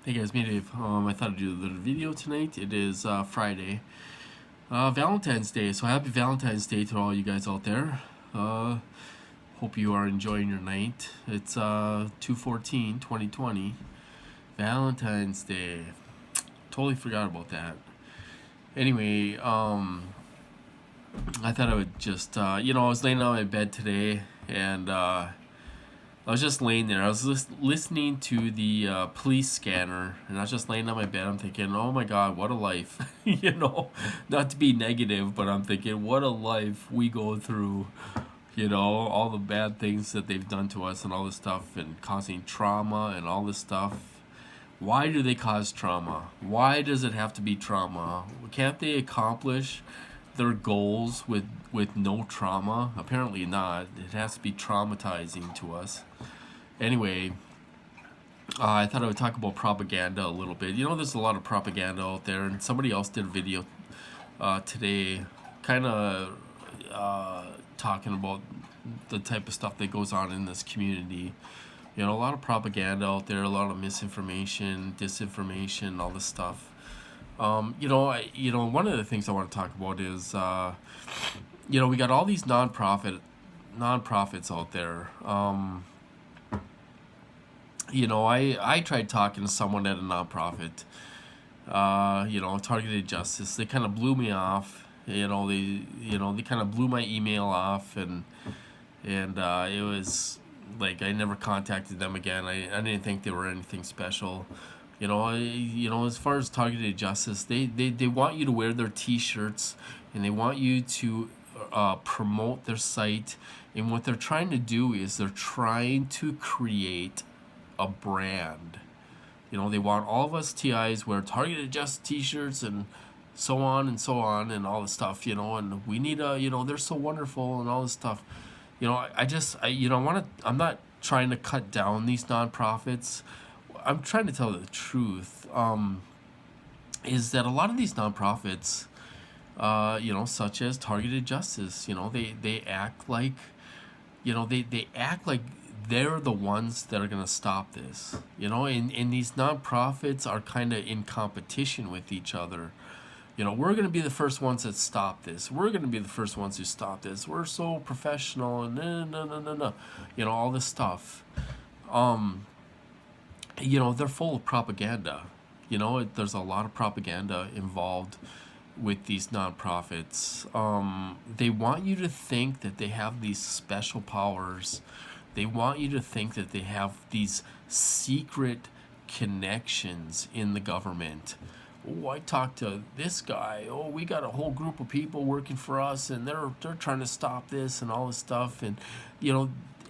Hey guys, me Dave. I thought I'd do a little video tonight. It is Friday, Valentine's Day. So happy Valentine's Day to all you guys out there. Hope you are enjoying your night. It's 2/14/2020, Valentine's Day. Totally forgot about that. Anyway, I thought I would just, I was laying on my bed today and I was just laying there. I was listening to the police scanner, and I was just laying on my bed. I'm thinking, oh my God, what a life. Not to be negative, but I'm thinking, what a life we go through. All the bad things that they've done to us and all this stuff and causing trauma and all this stuff. Why do they cause trauma? Why does it have to be trauma? Can't they accomplish their goals with no trauma? Apparently not. It has to be traumatizing to us. Anyway, I thought I would talk about propaganda a little bit. There's a lot of propaganda out there, and somebody else did a video today kind of talking about the type of stuff that goes on in this community. A lot of propaganda out there, a lot of misinformation, disinformation, all this stuff. One of the things I want to talk about is, we got all these nonprofits out there. I tried talking to someone at a nonprofit, Targeted Justice. They kind of blew me off. They kind of blew my email off, and it was like I never contacted them again. I didn't think they were anything special. As far as Targeted Justice, they want you to wear their T-shirts, and they want you to promote their site. And what they're trying to do is they're trying to create a brand. They want all of us TIs wear Targeted Justice T-shirts and so on and all this stuff. And we need they're so wonderful and all this stuff. I'm not trying to cut down these nonprofits. I'm trying to tell the truth. Is that a lot of these nonprofits, such as Targeted Justice, they act like, they act like they're the ones that are going to stop this, and these nonprofits are kind of in competition with each other. We're going to be the first ones that stop this. We're going to be the first ones who stop this. We're so professional and no, all this stuff. They're full of propaganda. There's a lot of propaganda involved with these nonprofits. They want you to think that they have these special powers. They want you to think that they have these secret connections in the government. Oh, I talked to this guy. Oh, we got a whole group of people working for us, and they're trying to stop this and all this stuff. And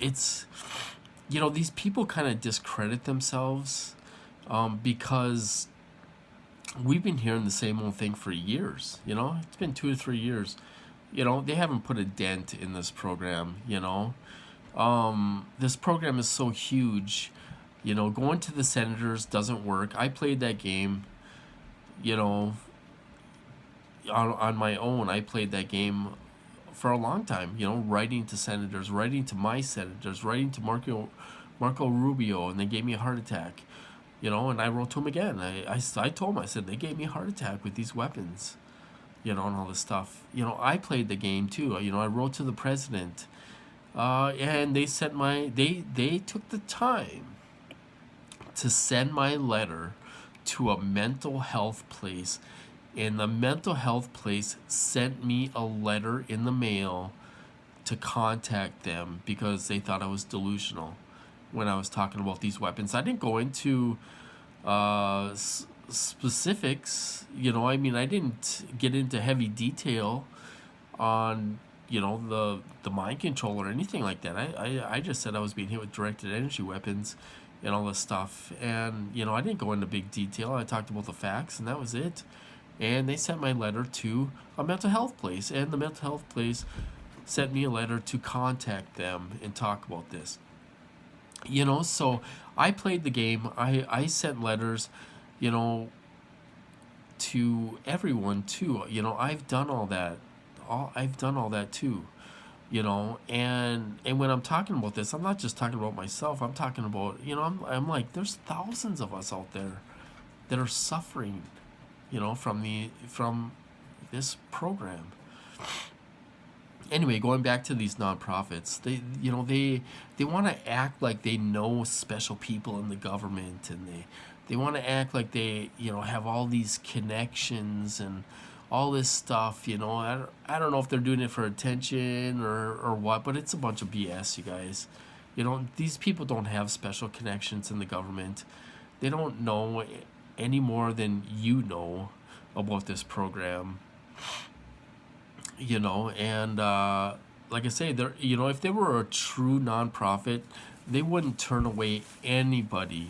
it's these people kind of discredit themselves because we've been hearing the same old thing for years. It's been 2 or 3 years. They haven't put a dent in this program. This program is so huge. Going to the senators doesn't work. I played that game. On my own, I played that game for a long time. Writing to senators, writing to my senators, writing to Marco Rubio, and they gave me a heart attack. And I wrote to him again. I told him, I said, they gave me a heart attack with these weapons, and all this stuff. I played the game too. I wrote to the president, and they sent they took the time to send my letter to a mental health place, and the mental health place sent me a letter in the mail to contact them because they thought I was delusional when I was talking about these weapons. I didn't go into specifics. I didn't get into heavy detail on the mind control or anything like that. I just said I was being hit with directed energy weapons and all this stuff, and I didn't go into big detail. I talked about the facts, and that was it. And they sent my letter to a mental health place, and the mental health place sent me a letter to contact them and talk about this. So I played the game. I sent letters, to everyone too. I've done all that. I've done all that too. And when I'm talking about this, I'm not just talking about myself. I'm talking about, I'm like, there's thousands of us out there. that are suffering, from this program. Anyway, going back to these nonprofits, they want to act like they know special people in the government, and they want to act like they have all these connections and all this stuff. I don't know if they're doing it for attention or what, but it's a bunch of BS, you guys. These people don't have special connections in the government. They don't know any more than you know about this program. And like I say, if they were a true nonprofit, they wouldn't turn away anybody.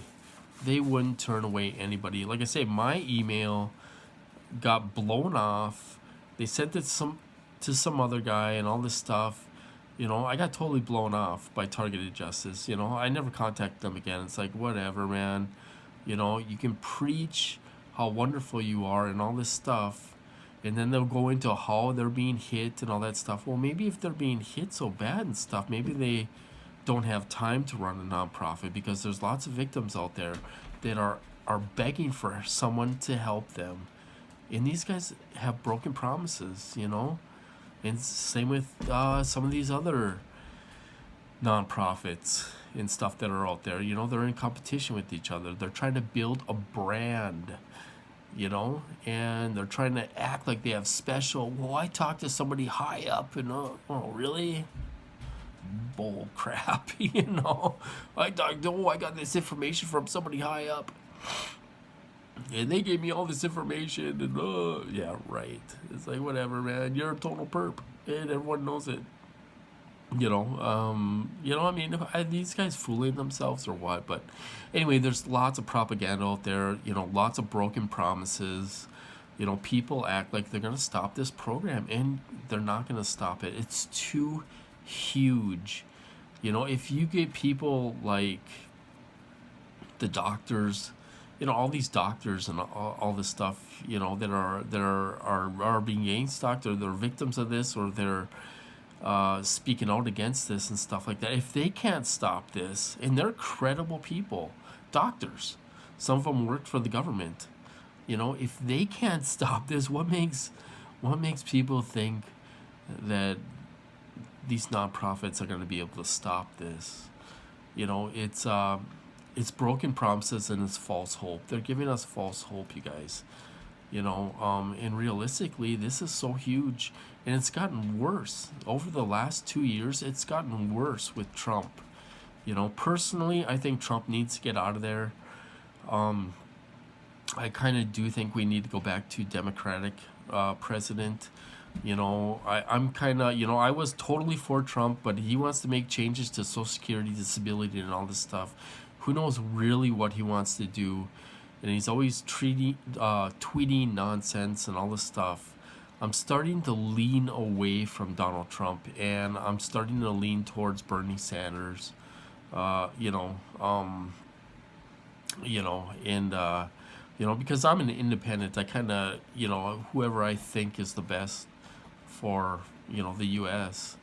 They wouldn't turn away anybody. Like I say, my email got blown off. They sent it to some other guy and all this stuff. I got totally blown off by Targeted Justice. I never contacted them again. It's like, whatever, man. You can preach how wonderful you are and all this stuff, and then they'll go into how they're being hit and all that stuff. Well, maybe if they're being hit so bad and stuff, maybe they don't have time to run a nonprofit, because there's lots of victims out there that are begging for someone to help them. And these guys have broken promises, And same with some of these other nonprofits and stuff that are out there. They're in competition with each other. They're trying to build a brand, and they're trying to act like they have special. Well, I talked to somebody high up, and oh, really? Bull crap, I got this information from somebody high up, and they gave me all this information, and yeah, right. It's like, whatever, man. You're a total perp, and everyone knows it. Are these guys fooling themselves or what? But anyway, there's lots of propaganda out there. Lots of broken promises. People act like they're gonna stop this program, and they're not gonna stop it. It's too huge. If you get people like the doctors, all these doctors and all this stuff, that are being gang stalked, or they're victims of this, or they're speaking out against this and stuff like that. If they can't stop this, and they're credible people, doctors, some of them worked for the government, if they can't stop this, what makes people think that these nonprofits are going to be able to stop this? It's broken promises and it's false hope. They're giving us false hope, you guys. And realistically, this is so huge, and it's gotten worse over the last 2 years. It's gotten worse with Trump. Personally, I think Trump needs to get out of there. I kind of do think we need to go back to Democratic president. I'm kind of, I was totally for Trump, but he wants to make changes to Social Security, disability, and all this stuff. Who knows really what he wants to do? And he's always tweeting nonsense and all this stuff. I'm starting to lean away from Donald Trump, and I'm starting to lean towards Bernie Sanders. Because I'm an independent, I kind of, whoever I think is the best for, the U.S.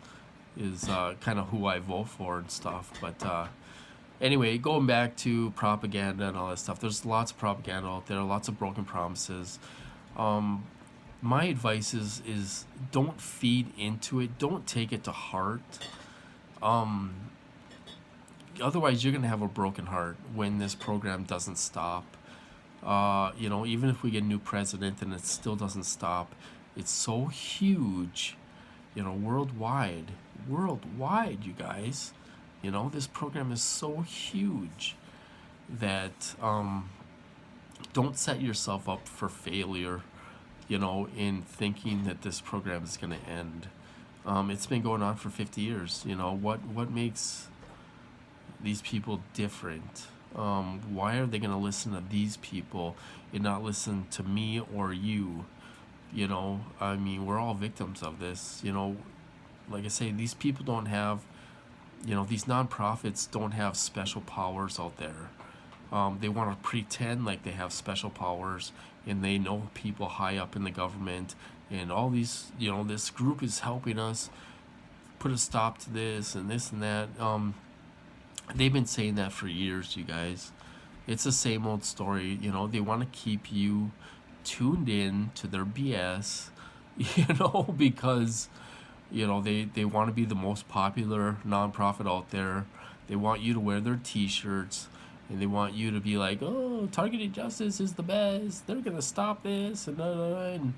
is kind of who I vote for and stuff. But anyway, going back to propaganda and all that stuff, there's lots of propaganda out there, lots of broken promises. My advice is don't feed into it. Don't take it to heart. Otherwise, you're going to have a broken heart when this program doesn't stop. Even if we get a new president and it still doesn't stop, it's so huge, worldwide, you guys. This program is so huge that don't set yourself up for failure, in thinking that this program is going to end. It's been going on for 50 years. What makes these people different? Why are they going to listen to these people and not listen to me or you? We're all victims of this. Like I say, these people don't have, these nonprofits don't have special powers out there. They want to pretend like they have special powers, and they know people high up in the government, and all these, this group is helping us put a stop to this and this and that. They've been saying that for years, you guys. It's the same old story. You know, they want to keep you tuned in to their BS, because they want to be the most popular nonprofit out there. They want you to wear their T-shirts, and they want you to be like, "Oh, targeted justice is the best. They're gonna stop this," and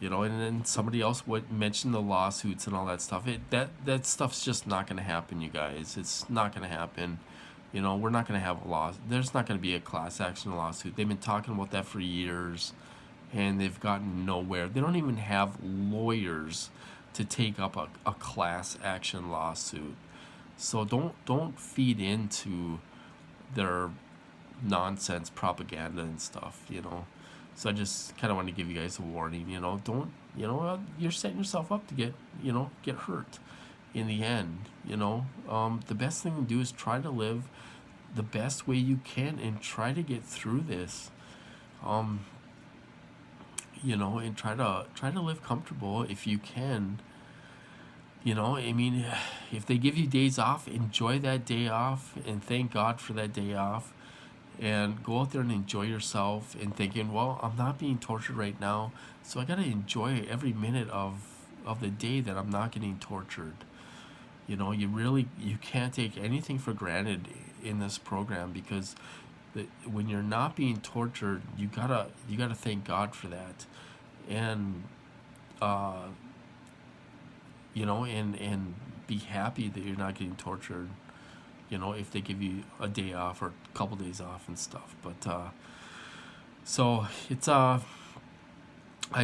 then somebody else would mention the lawsuits and all that stuff. That stuff's just not gonna happen, you guys. It's not gonna happen. We're not gonna have a law. There's not gonna be a class action lawsuit. They've been talking about that for years, and they've gotten nowhere. They don't even have lawyers to take up a class action lawsuit. So don't feed into their nonsense propaganda and stuff. So I just kind of want to give you guys a warning. Don't you're setting yourself up to get hurt in the end. The best thing to do is try to live the best way you can and try to get through this. um and try to live comfortable if you can. I mean, if they give you days off, enjoy that day off and thank God for that day off, and go out there and enjoy yourself and thinking, well, I'm not being tortured right now, so I got to enjoy every minute of the day that I'm not getting tortured. You can't take anything for granted in this program, because when you're not being tortured, you gotta thank God for that. And uh and be happy that you're not getting tortured, if they give you a day off or a couple days off and stuff. But so it's I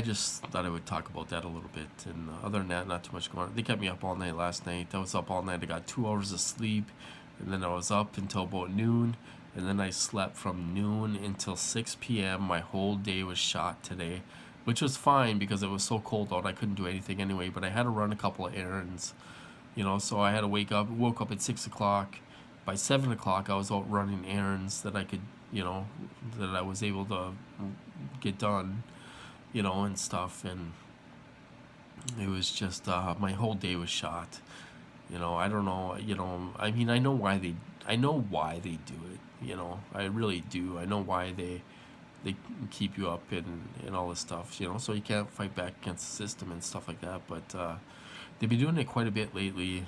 just thought I would talk about that a little bit. And other than that, not too much going on. They kept me up all night last night. I was up all night. I got 2 hours of sleep, and then I was up until about noon, and then I slept from noon until 6 p.m. My whole day was shot today, which was fine because it was so cold out. I couldn't do anything anyway, but I had to run a couple of errands, so I had to woke up at 6 o'clock. By 7 o'clock, I was out running errands that I could, that I was able to get done, and stuff. And it was just my whole day was shot. I don't know. I mean, I know why they do it. I really do. I know why they keep you up and all this stuff. So you can't fight back against the system and stuff like that. But they've been doing it quite a bit lately.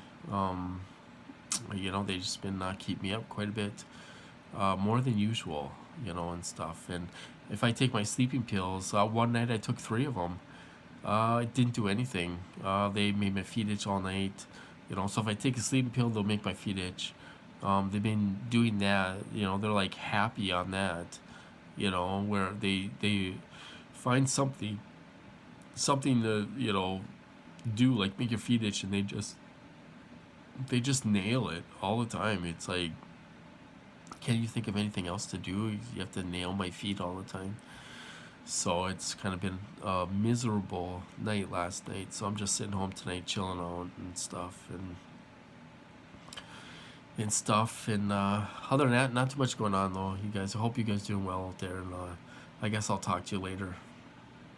They just been keep me up quite a bit, more than usual. And stuff. And if I take my sleeping pills, one night I took 3 of them. It didn't do anything. They made my feet itch all night. So if I take a sleeping pill, they'll make my feet itch. They've been doing that. They're like happy on that. Where they find something to do, like make your feet itch, and they just nail it all the time. It's like, can't you think of anything else to do? You have to nail my feet all the time. So it's kind of been a miserable night last night. So I'm just sitting home tonight, chilling out and stuff, and other than that, not too much going on though. You guys, I hope you guys doing well out there, and I guess I'll talk to you later.